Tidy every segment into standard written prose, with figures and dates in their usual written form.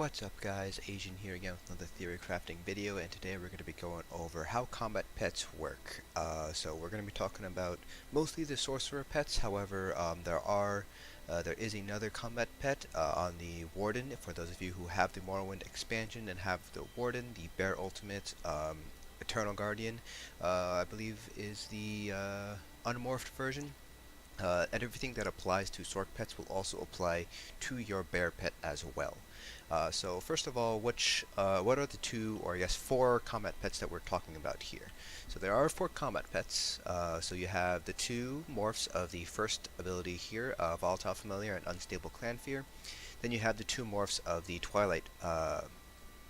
What's up guys, Asian here again with another theory crafting video, and today we're going to be going over how combat pets work. So we're going to be talking about mostly the sorcerer pets. However, there is another combat pet on the Warden. For those of you who have the Morrowind expansion and have the Warden, the Bear Ultimate Eternal Guardian, I believe is the unmorphed version. And everything that applies to Sorc pets will also apply to your bear pet as well. So first of all, what are the two, or I guess four combat pets that we're talking about here? So there are four combat pets. So you have the two morphs of the first ability here, Volatile Familiar and Unstable Clannfear. Then you have the two morphs of the Twilight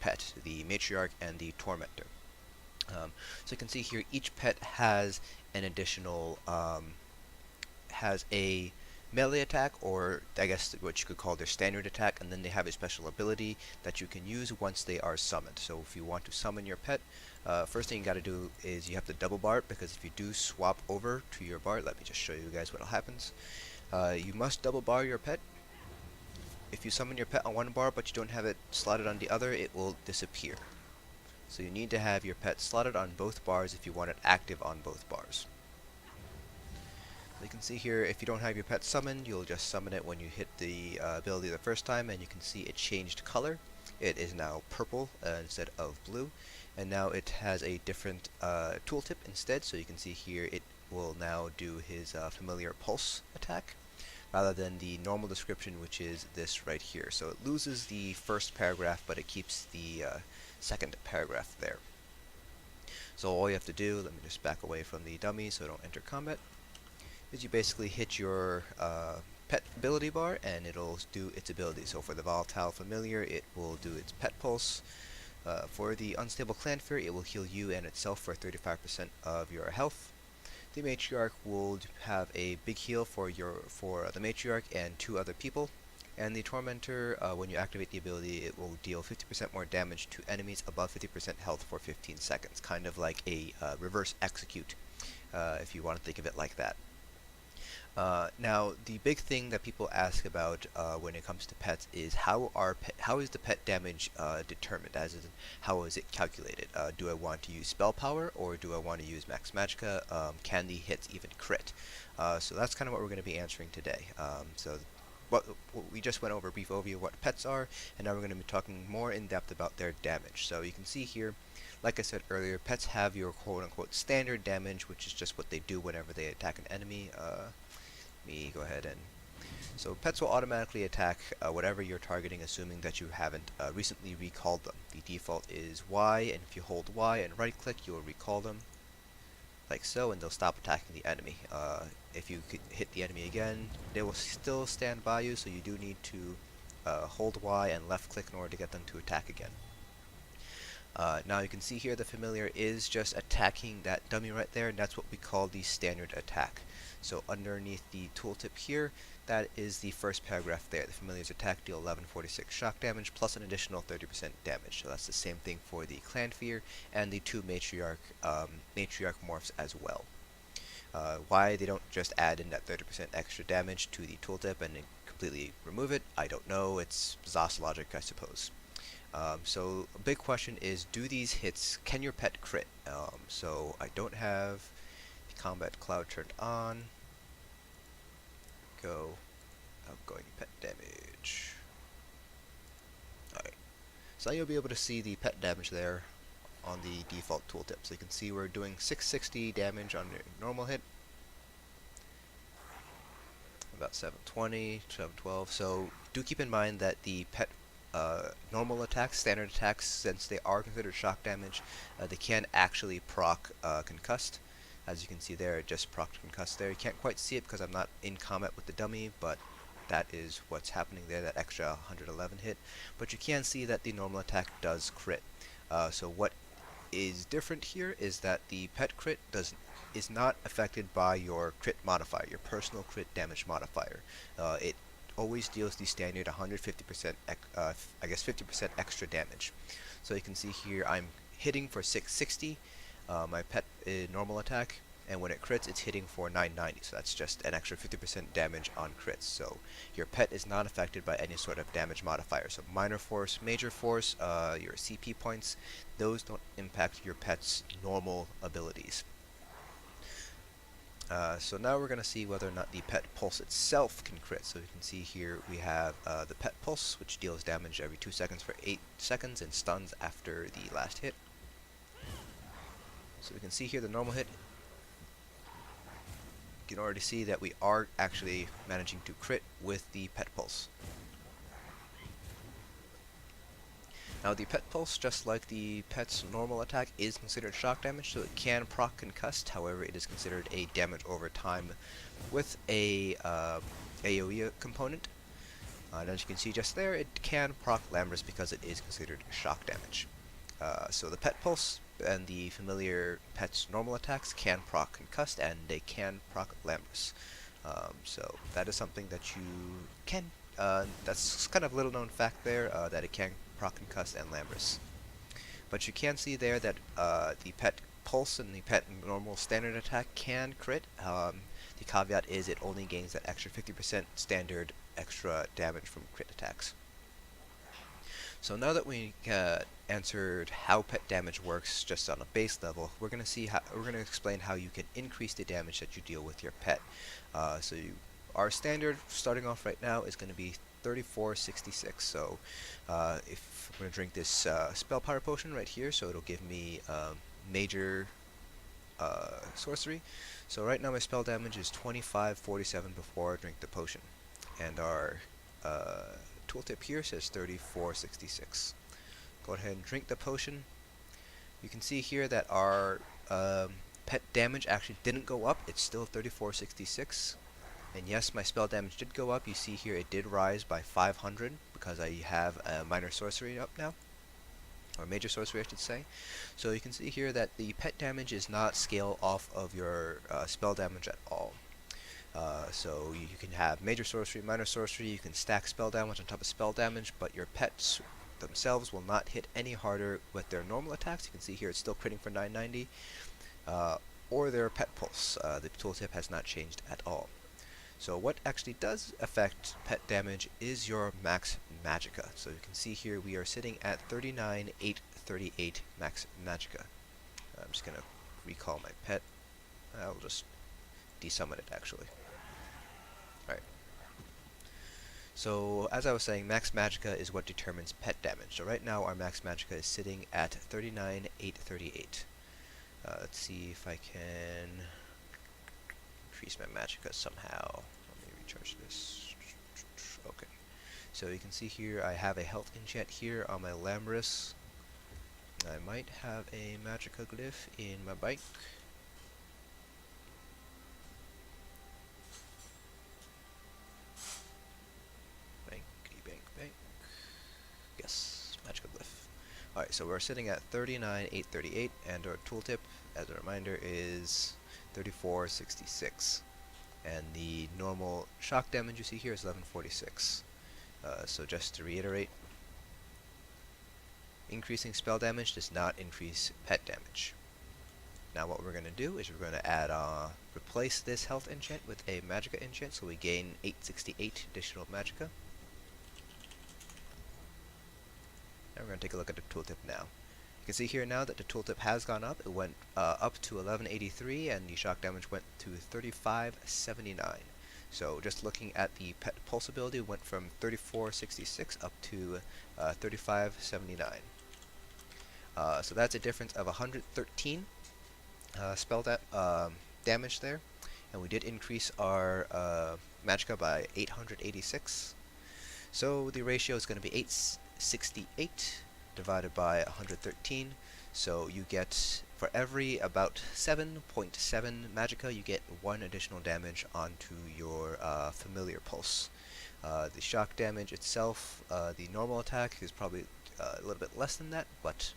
pet, the Matriarch and the Tormentor. So you can see here each pet has an additional has a melee attack, or I guess what you could call their standard attack, and then they have a special ability that you can use once they are summoned. So if you want to summon your pet, first thing you got to do is you have to double bar it, because if you do swap over to your bar, let me just show you guys what happens. You must double bar your pet. If you summon your pet on one bar but you don't have it slotted on the other, it will disappear. So you need to have your pet slotted on both bars if you want it active on both bars. You can see here, if you don't have your pet summoned, you'll just summon it when you hit the ability the first time, and you can see it changed color. It is now purple instead of blue, and now it has a different tooltip instead. So you can see here it will now do his familiar pulse attack, rather than the normal description, which is this right here. So it loses the first paragraph, but it keeps the second paragraph there. So all you have to do, let me just back away from the dummy so I don't enter combat, is you basically hit your pet ability bar and it'll do its ability. So for the Volatile Familiar, it will do its pet pulse. For the Unstable Clannfear, it will heal you and itself for 35% of your health. The Matriarch will have a big heal for the Matriarch and two other people. And the Tormentor, when you activate the ability, it will deal 50% more damage to enemies above 50% health for 15 seconds. Kind of like a reverse execute, if you want to think of it like that. Now, the big thing that people ask about when it comes to pets is how is the pet damage determined? As in, how is it calculated? Do I want to use spell power, or do I want to use max Magicka? Can the hits even crit? So that's kind of what we're going to be answering today. We just went over a brief overview of what pets are, and now we're going to be talking more in depth about their damage. So you can see here, like I said earlier, pets have your quote-unquote standard damage, which is just what they do whenever they attack an enemy. Go ahead and so pets will automatically attack whatever you're targeting, assuming that you haven't recently recalled them. The default is Y, and if you hold Y and right click, you'll recall them like so, and they'll stop attacking the enemy. If you could hit the enemy again, they will still stand by you, so you do need to hold Y and left click in order to get them to attack again. Now you can see here the familiar is just attacking that dummy right there, and that's what we call the standard attack. So underneath the tooltip here, that is the first paragraph there. The familiar's attack deal 1146 shock damage plus an additional 30% damage. So that's the same thing for the Clannfear and the two Matriarch morphs as well. Why they don't just add in that 30% extra damage to the tooltip and completely remove it, I don't know. It's Zos logic, I suppose. So a big question is, do these hits, can your pet crit? So I don't have the combat cloud turned on. Outgoing pet damage. Alright, so now you'll be able to see the pet damage there on the default tooltip. So you can see we're doing 660 damage on a normal hit, about 720, 712. So do keep in mind that the pet normal attacks, standard attacks, since they are considered shock damage, they can actually proc concussed. As you can see there, it just proc concussed there. You can't quite see it because I'm not in combat with the dummy, but that is what's happening there, that extra 111 hit. But you can see that the normal attack does crit. So what is different here is that the pet crit is not affected by your crit modifier, your personal crit damage modifier. It always deals the standard 150%, I guess 50% extra damage. So you can see here I'm hitting for 660, my pet normal attack, and when it crits, it's hitting for 990, so that's just an extra 50% damage on crits. So your pet is not affected by any sort of damage modifier. So minor force, major force, your CP points, those don't impact your pet's normal abilities. So now we're going to see whether or not the pet pulse itself can crit. So you can see here we have the pet pulse, which deals damage every 2 seconds for 8 seconds and stuns after the last hit. So we can see here the normal hit. You can already see that we are actually managing to crit with the pet pulse. Now the pet pulse, just like the pet's normal attack, is considered shock damage, so it can proc concussed. However, it is considered a damage over time with a AoE component. And as you can see just there, it can proc Lambrus because it is considered shock damage. So the pet pulse and the familiar pet's normal attacks can proc concussed, and they can proc Lambrus. So that is something that you can. That's kind of a little known fact there, that it can proc concuss and Lambrus. But you can see there that the pet pulse and the pet normal standard attack can crit. The caveat is it only gains that extra 50% standard extra damage from crit attacks. So now that we answered how pet damage works just on a base level, we're going to explain how you can increase the damage that you deal with your pet. Our standard starting off right now is going to be 3466. So if I'm going to drink this spell power potion right here, so it'll give me major sorcery. So right now my spell damage is 2547 before I drink the potion, and our tooltip here says 3466. Go ahead and drink the potion. You can see here that our pet damage actually didn't go up. It's still 3466. And yes, my spell damage did go up. You see here it did rise by 500 because I have a minor sorcery up now. Or major sorcery, I should say. So you can see here that the pet damage is not scale off of your spell damage at all. So you can have major sorcery, minor sorcery, you can stack spell damage on top of spell damage, but your pets themselves will not hit any harder with their normal attacks. You can see here it's still critting for 990, or their pet pulse. The tooltip has not changed at all. So what actually does affect pet damage is your max Magicka. So you can see here we are sitting at 39,838 max Magicka. I'm just going to recall my pet. I'll just desummon it actually. Alright. So as I was saying, max Magicka is what determines pet damage. So right now our max Magicka is sitting at 39,838. Let's see if I can increase my Magicka somehow. Let me recharge this. Okay. So you can see here I have a health enchant here on my Lambrus. I might have a Magicka glyph in my bike. Bank. Yes, Magicka glyph. Alright, so we're sitting at 39,838, and our tooltip, as a reminder, is 3466. And the normal shock damage you see here is 1146. So just to reiterate, increasing spell damage does not increase pet damage. Now what we're going to do is we're going to add replace this health enchant with a Magicka enchant, so we gain 868 additional Magicka. And we're going to take a look at the tooltip now. You can see here now that the tooltip has gone up. It went up to 1183, and the shock damage went to 3579. So just looking at the pet pulse ability, it went from 3466 up to 3579. So that's a difference of 113 spell damage there, and we did increase our Magicka by 886. So the ratio is going to be 868 divided by 113. So you get, for every about 7.7 Magicka, you get 1 additional damage onto your familiar pulse. The shock damage itself, the normal attack is probably a little bit less than that, but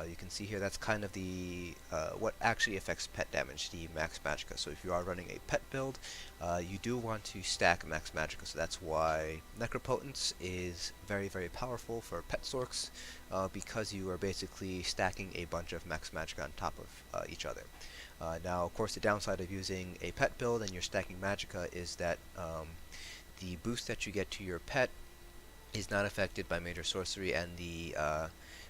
You can see here that's kind of the what actually affects pet damage, the max Magicka. So if you are running a pet build, you do want to stack max Magicka. So that's why Necropotence is very, very powerful for pet sorks, because you are basically stacking a bunch of max Magicka on top of each other. Now, of course, the downside of using a pet build and you're stacking Magicka is that the boost that you get to your pet is not affected by major sorcery, and the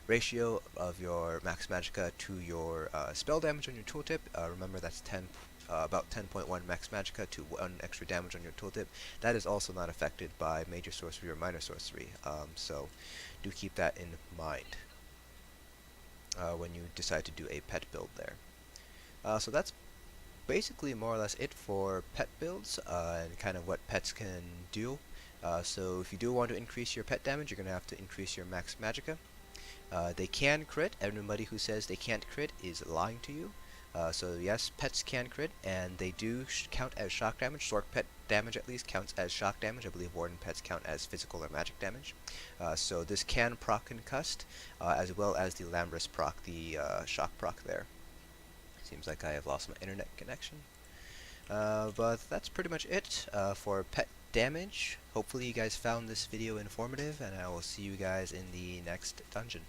ratio of your max Magicka to your spell damage on your tooltip, remember that's about 10.1 max Magicka to 1 extra damage on your tooltip. That is also not affected by major sorcery or minor sorcery, so do keep that in mind when you decide to do a pet build there. So that's basically more or less it for pet builds and kind of what pets can do. So if you do want to increase your pet damage, you're going to have to increase your max Magicka. They can crit. Everybody who says they can't crit is lying to you. So yes, pets can crit, and they do count as shock damage. Sork pet damage at least counts as shock damage. I believe Warden pets count as physical or magic damage. So this can proc concussed, as well as the Lambris proc, the shock proc there. Seems like I have lost my internet connection. But that's pretty much it for pet damage. Hopefully you guys found this video informative, and I will see you guys in the next dungeon.